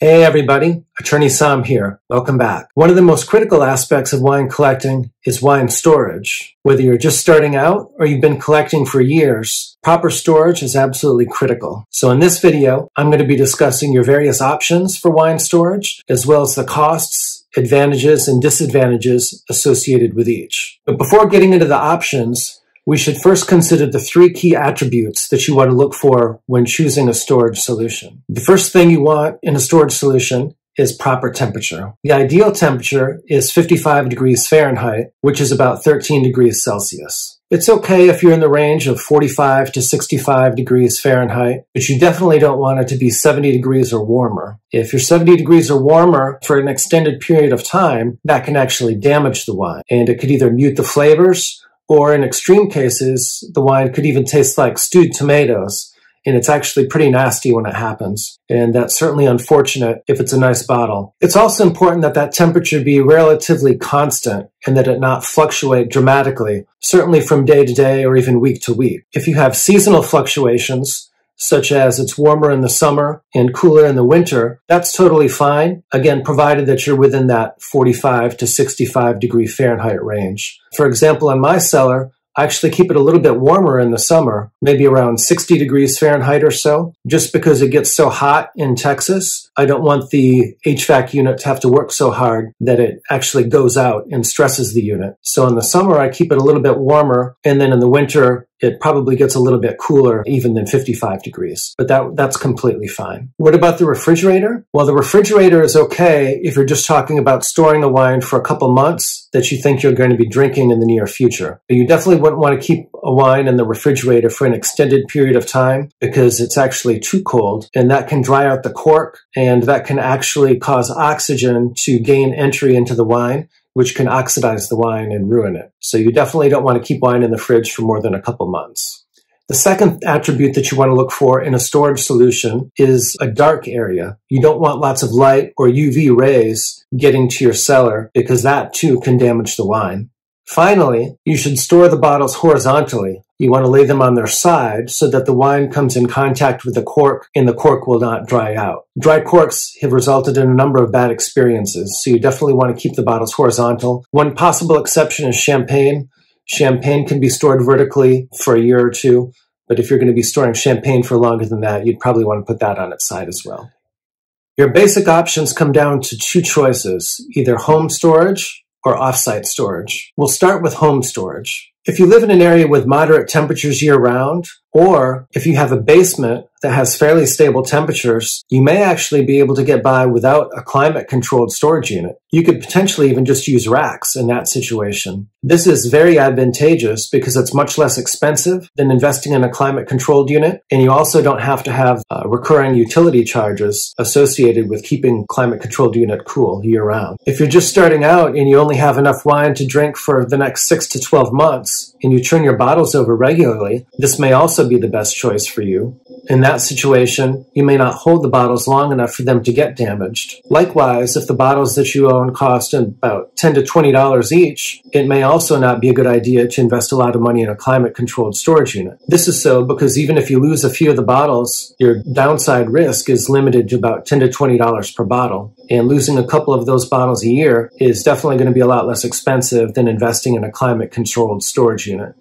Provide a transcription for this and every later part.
Hey everybody, Attorney Somm here. Welcome back. One of the most critical aspects of wine collecting is wine storage. Whether you're just starting out or you've been collecting for years, proper storage is absolutely critical. So in this video, I'm going to be discussing your various options for wine storage, as well as the costs, advantages, and disadvantages associated with each. But before getting into the options, we should first consider the three key attributes that you want to look for when choosing a storage solution. The first thing you want in a storage solution is proper temperature. The ideal temperature is 55 degrees Fahrenheit, which is about 13 degrees Celsius. It's okay if you're in the range of 45 to 65 degrees Fahrenheit, but you definitely don't want it to be 70 degrees or warmer. If you're 70 degrees or warmer for an extended period of time, that can actually damage the wine, and it could either mute the flavors, or in extreme cases, the wine could even taste like stewed tomatoes, and it's actually pretty nasty when it happens. And that's certainly unfortunate if it's a nice bottle. It's also important that that temperature be relatively constant and that it not fluctuate dramatically, certainly from day to day or even week to week. If you have seasonal fluctuations, such as it's warmer in the summer and cooler in the winter, that's totally fine. Again, provided that you're within that 45 to 65 degree Fahrenheit range. For example, in my cellar, I actually keep it a little bit warmer in the summer, maybe around 60 degrees Fahrenheit or so, just because it gets so hot in Texas. I don't want the HVAC unit to have to work so hard that it actually goes out and stresses the unit. So in the summer, I keep it a little bit warmer, and then in the winter, it probably gets a little bit cooler even than 55 degrees, but that's completely fine. What about the refrigerator? Well, the refrigerator is okay if you're just talking about storing the wine for a couple months that you think you're going to be drinking in the near future. But you definitely wouldn't want to keep a wine in the refrigerator for an extended period of time because it's actually too cold, and that can dry out the cork, and that can actually cause oxygen to gain entry into the wine, which can oxidize the wine and ruin it. So you definitely don't want to keep wine in the fridge for more than a couple months. The second attribute that you want to look for in a storage solution is a dark area. You don't want lots of light or UV rays getting to your cellar because that too can damage the wine. Finally, you should store the bottles horizontally. You want to lay them on their side so that the wine comes in contact with the cork and the cork will not dry out. Dry corks have resulted in a number of bad experiences, so you definitely want to keep the bottles horizontal. One possible exception is champagne. Champagne can be stored vertically for a year or two, but if you're going to be storing champagne for longer than that, you'd probably want to put that on its side as well. Your basic options come down to two choices, either home storage or offsite storage. We'll start with home storage. If you live in an area with moderate temperatures year-round, or if you have a basement that has fairly stable temperatures, you may actually be able to get by without a climate-controlled storage unit. You could potentially even just use racks in that situation. This is very advantageous because it's much less expensive than investing in a climate-controlled unit, and you also don't have to have recurring utility charges associated with keeping climate-controlled unit cool year-round. If you're just starting out and you only have enough wine to drink for the next 6 to 12 months, and you turn your bottles over regularly, this may also be the best choice for you. In that situation, you may not hold the bottles long enough for them to get damaged. Likewise, if the bottles that you own cost about $10 to $20 each, it may also not be a good idea to invest a lot of money in a climate-controlled storage unit. This is so because even if you lose a few of the bottles, your downside risk is limited to about $10 to $20 per bottle. And losing a couple of those bottles a year is definitely going to be a lot less expensive than investing in a climate-controlled storage unit.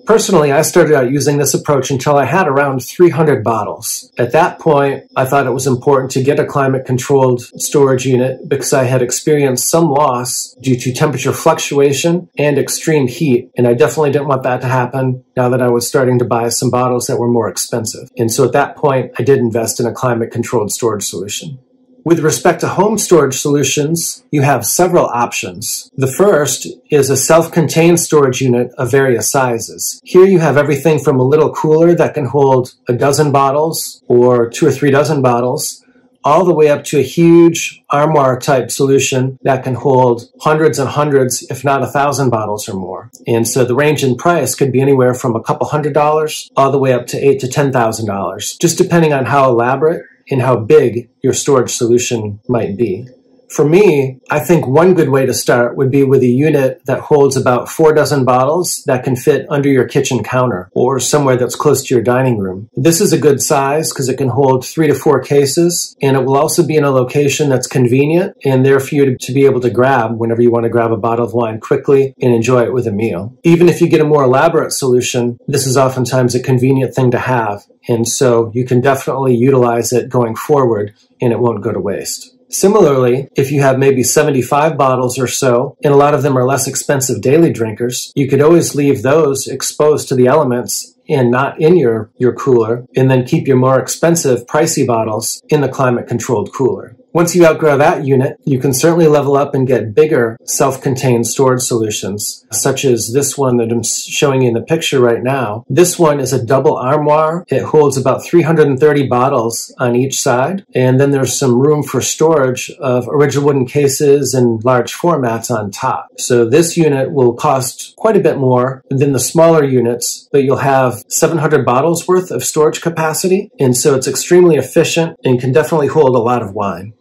Personally, I started out using this approach until I had around 300 bottles. At that point, I thought it was important to get a climate-controlled storage unit because I had experienced some loss due to temperature fluctuation and extreme heat, and I definitely didn't want that to happen now that I was starting to buy some bottles that were more expensive. And so at that point, I did invest in a climate-controlled storage solution. With respect to home storage solutions, you have several options. The first is a self-contained storage unit of various sizes. Here you have everything from a little cooler that can hold a dozen bottles or 2 or 3 dozen bottles, all the way up to a huge armoire type solution that can hold hundreds and hundreds, if not 1,000 bottles or more. And so the range in price could be anywhere from a couple $100 all the way up to $8,000 to $10,000, just depending on how elaborate and how big your storage solution might be. For me, I think one good way to start would be with a unit that holds about 4 dozen bottles that can fit under your kitchen counter or somewhere that's close to your dining room. This is a good size because it can hold 3 to 4 cases, and it will also be in a location that's convenient and there for you to be able to grab whenever you want to grab a bottle of wine quickly and enjoy it with a meal. Even if you get a more elaborate solution, this is oftentimes a convenient thing to have, and so you can definitely utilize it going forward and it won't go to waste. Similarly, if you have maybe 75 bottles or so, and a lot of them are less expensive daily drinkers, you could always leave those exposed to the elements and not in your cooler, and then keep your more expensive, pricey bottles in the climate-controlled cooler. Once you outgrow that unit, you can certainly level up and get bigger self-contained storage solutions, such as this one that I'm showing you in the picture right now. This one is a double armoire. It holds about 330 bottles on each side, and then there's some room for storage of original wooden cases and large formats on top. So this unit will cost quite a bit more than the smaller units, but you'll have 700 bottles worth of storage capacity, and so it's extremely efficient and can definitely hold a lot of wine.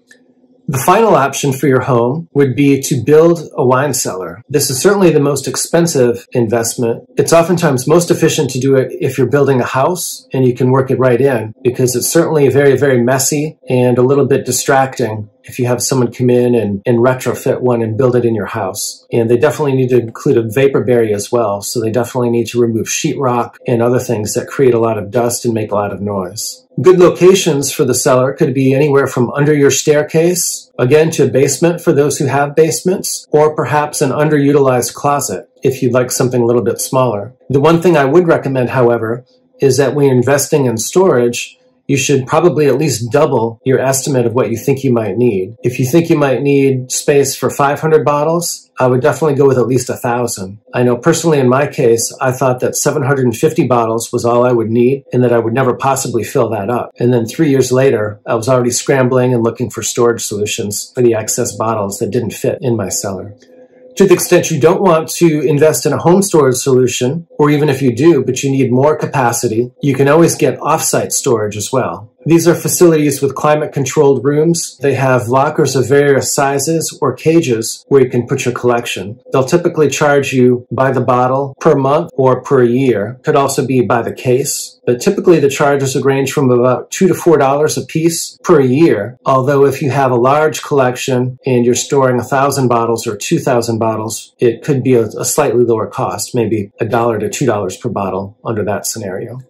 The final option for your home would be to build a wine cellar. This is certainly the most expensive investment. It's oftentimes most efficient to do it if you're building a house and you can work it right in, because it's certainly very, very messy and a little bit distracting if you have someone come in and retrofit one and build it in your house. And they definitely need to include a vapor barrier as well, so they definitely need to remove sheetrock and other things that create a lot of dust and make a lot of noise. Good locations for the cellar could be anywhere from under your staircase, again to a basement for those who have basements, or perhaps an underutilized closet if you'd like something a little bit smaller. The one thing I would recommend, however, is that when you're investing in storage, you should probably at least double your estimate of what you think you might need. If you think you might need space for 500 bottles, I would definitely go with at least 1,000. I know personally in my case, I thought that 750 bottles was all I would need and that I would never possibly fill that up. And then 3 years later, I was already scrambling and looking for storage solutions for the excess bottles that didn't fit in my cellar. To the extent you don't want to invest in a home storage solution, or even if you do, but you need more capacity, you can always get offsite storage as well. These are facilities with climate-controlled rooms. They have lockers of various sizes or cages where you can put your collection. They'll typically charge you by the bottle per month or per year. Could also be by the case. But typically the charges would range from about $2 to $4 a piece per year. Although if you have a large collection and you're storing 1,000 bottles or 2,000 bottles, it could be a slightly lower cost, maybe $1 to $2 per bottle under that scenario.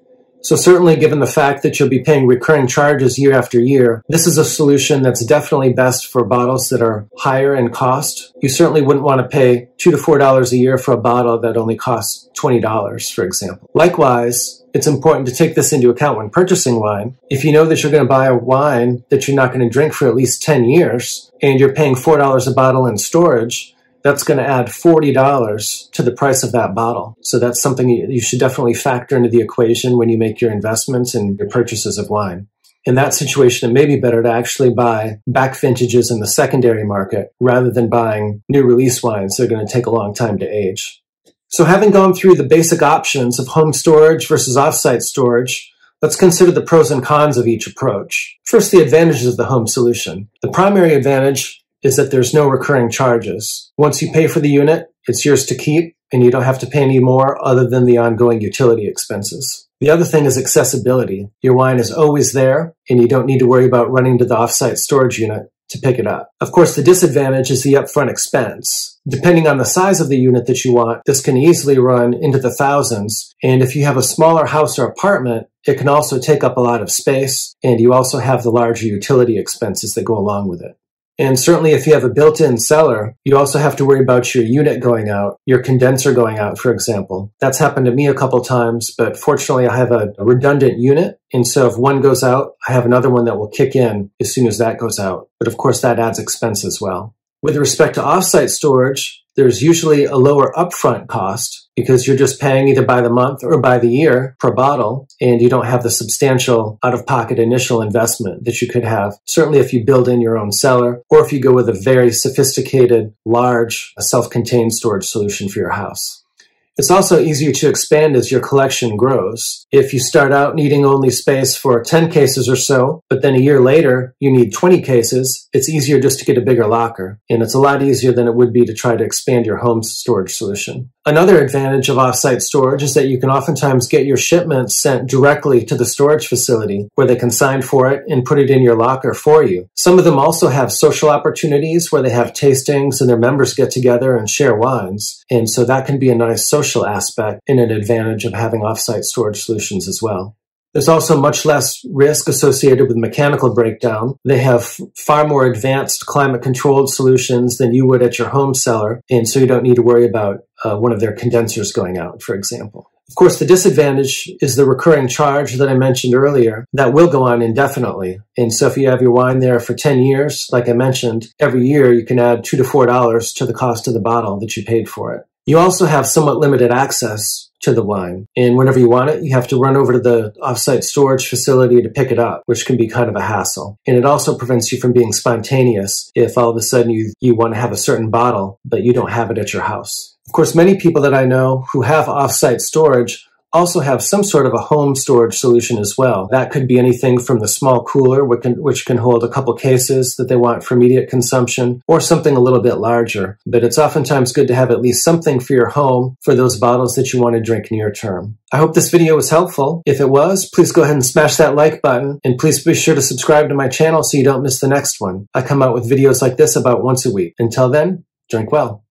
So certainly, given the fact that you'll be paying recurring charges year after year, this is a solution that's definitely best for bottles that are higher in cost. You certainly wouldn't want to pay $2 to $4 a year for a bottle that only costs $20, for example. Likewise, it's important to take this into account when purchasing wine. If you know that you're going to buy a wine that you're not going to drink for at least 10 years, and you're paying $4 a bottle in storage, that's going to add $40 to the price of that bottle. So that's something you should definitely factor into the equation when you make your investments and your purchases of wine. In that situation, it may be better to actually buy back vintages in the secondary market rather than buying new release wines that are going to take a long time to age. So having gone through the basic options of home storage versus offsite storage, let's consider the pros and cons of each approach. First, the advantages of the home solution. The primary advantage is that there's no recurring charges. Once you pay for the unit, it's yours to keep, and you don't have to pay any more other than the ongoing utility expenses. The other thing is accessibility. Your wine is always there, and you don't need to worry about running to the offsite storage unit to pick it up. Of course, the disadvantage is the upfront expense. Depending on the size of the unit that you want, this can easily run into the thousands, and if you have a smaller house or apartment, it can also take up a lot of space, and you also have the larger utility expenses that go along with it. And certainly if you have a built-in cellar, you also have to worry about your unit going out, your condenser going out, for example. That's happened to me a couple times, but fortunately I have a redundant unit. And so if one goes out, I have another one that will kick in as soon as that goes out. But of course that adds expense as well. With respect to offsite storage, there's usually a lower upfront cost because you're just paying either by the month or by the year per bottle, and you don't have the substantial out-of-pocket initial investment that you could have, certainly if you build in your own cellar or if you go with a very sophisticated, large, self-contained storage solution for your house. It's also easier to expand as your collection grows. If you start out needing only space for 10 cases or so, but then a year later you need 20 cases, it's easier just to get a bigger locker. And it's a lot easier than it would be to try to expand your home storage solution. Another advantage of offsite storage is that you can oftentimes get your shipments sent directly to the storage facility where they can sign for it and put it in your locker for you. Some of them also have social opportunities where they have tastings and their members get together and share wines. And so that can be a nice social aspect and an advantage of having offsite storage solutions as well. There's also much less risk associated with mechanical breakdown. They have far more advanced climate-controlled solutions than you would at your home cellar, and so you don't need to worry about one of their condensers going out, for example. Of course, the disadvantage is the recurring charge that I mentioned earlier that will go on indefinitely. And so if you have your wine there for 10 years, like I mentioned, every year you can add $2 to $4 to the cost of the bottle that you paid for it. You also have somewhat limited access to the wine. And whenever you want it, you have to run over to the offsite storage facility to pick it up, which can be kind of a hassle. And it also prevents you from being spontaneous if all of a sudden you want to have a certain bottle, but you don't have it at your house. Of course, many people that I know who have offsite storage also have some sort of a home storage solution as well. That could be anything from the small cooler, which can hold a couple cases that they want for immediate consumption, or something a little bit larger. But it's oftentimes good to have at least something for your home for those bottles that you want to drink near term. I hope this video was helpful. If it was, please go ahead and smash that like button, and please be sure to subscribe to my channel so you don't miss the next one. I come out with videos like this about once a week. Until then, drink well.